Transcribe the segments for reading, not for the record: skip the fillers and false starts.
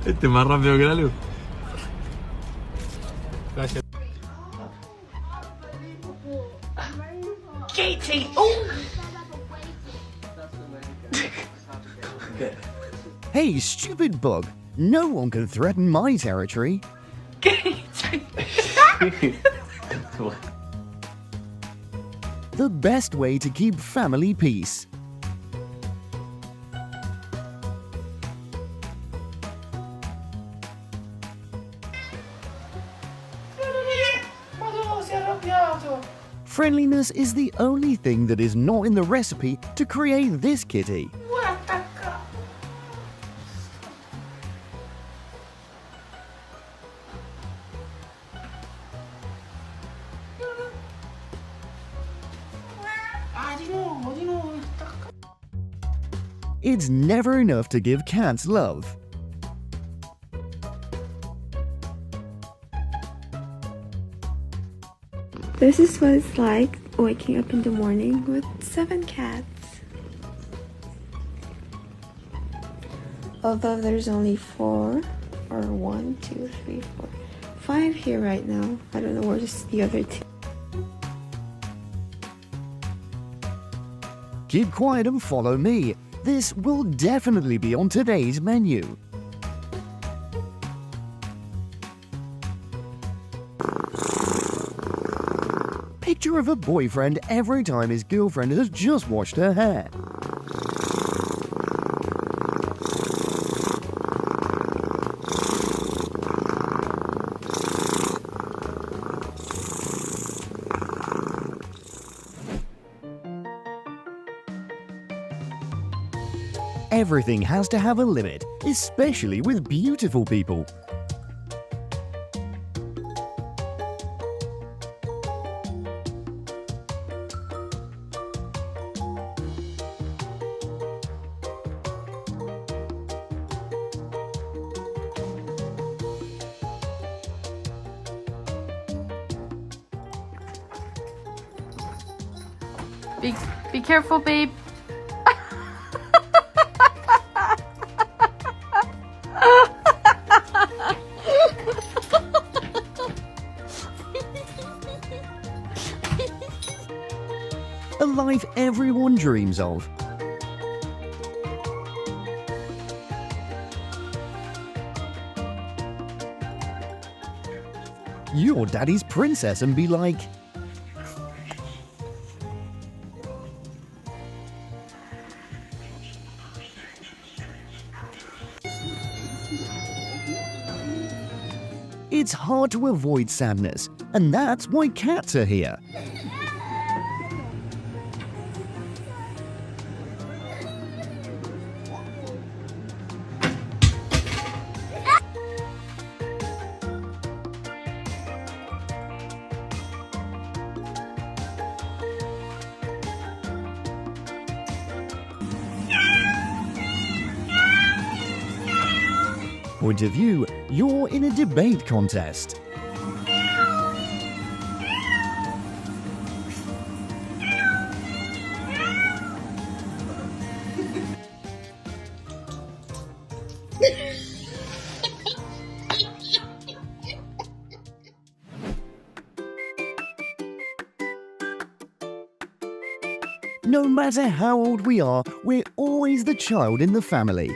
Este es más rápido que la luz. Gracias. Katie! Oh! Hey, stupid bug! No one can threaten my territory. Katie! The best way to keep family peace. Friendliness is the only thing that is not in the recipe to create this kitty. It's never enough to give cats love. This is what it's like waking up in the morning with 7 cats. Although there's only 4, or 1, 2, 3, 4, 5 here right now. I don't know where's the other 2. Keep quiet and follow me. This will definitely be on today's menu. Picture of a boyfriend every time his girlfriend has just washed her hair. Everything has to have a limit, especially with beautiful people. Be careful, babe. A life everyone dreams of. You're daddy's princess and be like, it's hard to avoid sadness, and that's why cats are here. Point of view, you're in a debate contest. No matter how old we are, we're always the child in the family.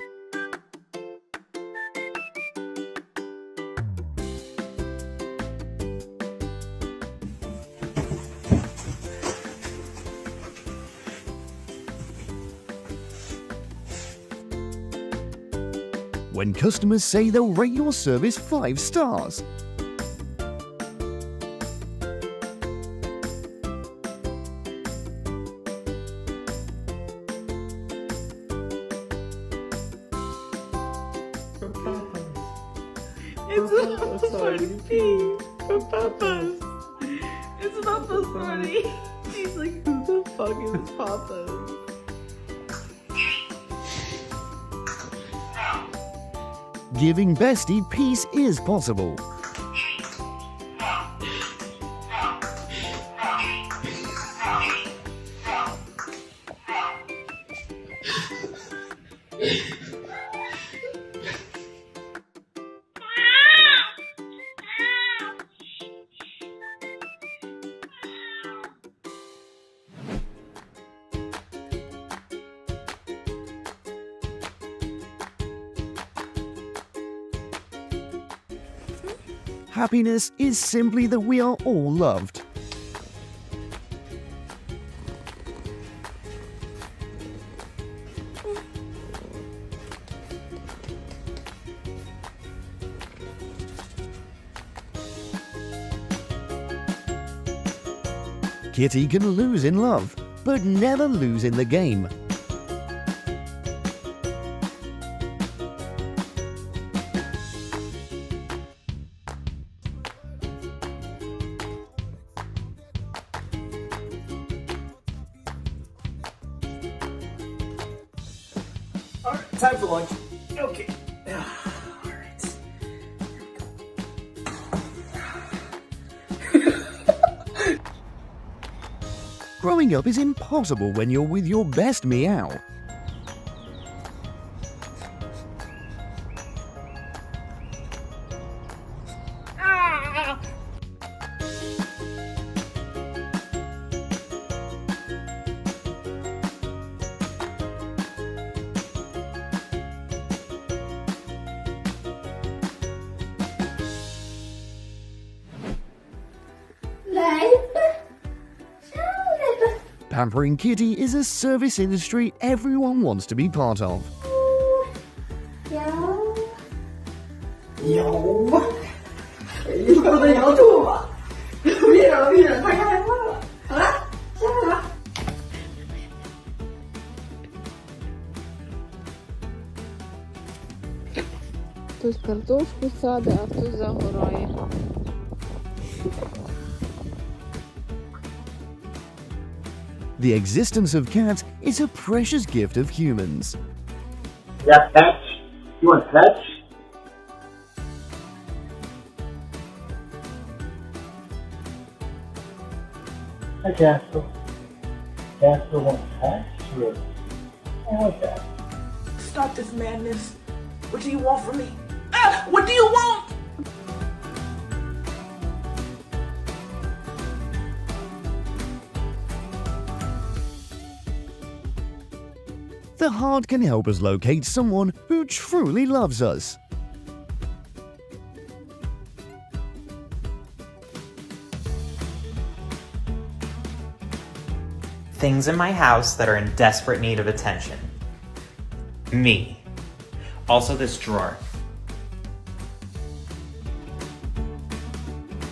When customers say they'll rate your service 5 stars. It's not funny. For Papa's. It's not so funny. She's like, who the fuck is Papa's? Giving Bestie peace is possible. Happiness is simply that we are all loved. Kitty can lose in love, but never lose in the game. Alright, time for lunch. Okay. Alright. Growing up is impossible when you're with your best meow. Pampering Kitty is a service industry everyone wants to be part of. Хтось картошку саде, а хтось загорає. The existence of cats is a precious gift of humans. Yeah, pets? You want pets? Hi, Jasper. Jasper wants pets? Really? I like that. Stop this madness. What do you want from me? Ah! What do you want? The heart can help us locate someone who truly loves us. Things in my house that are in desperate need of attention. Me. Also this drawer.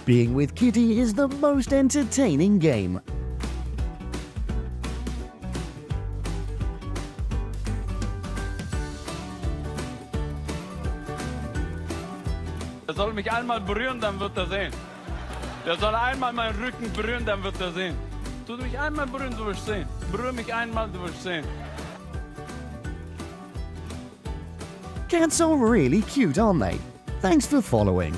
Being with Kitty is the most entertaining game. Er soll mich einmal berühren, dann wird er sehen. Der soll einmal meinen Rücken berühren, dann wird er sehen. Tu mich einmal berühren, du wirst sehen. Berühr mich einmal, du wirst sehen. Cats are really cute, aren't they? Thanks for following.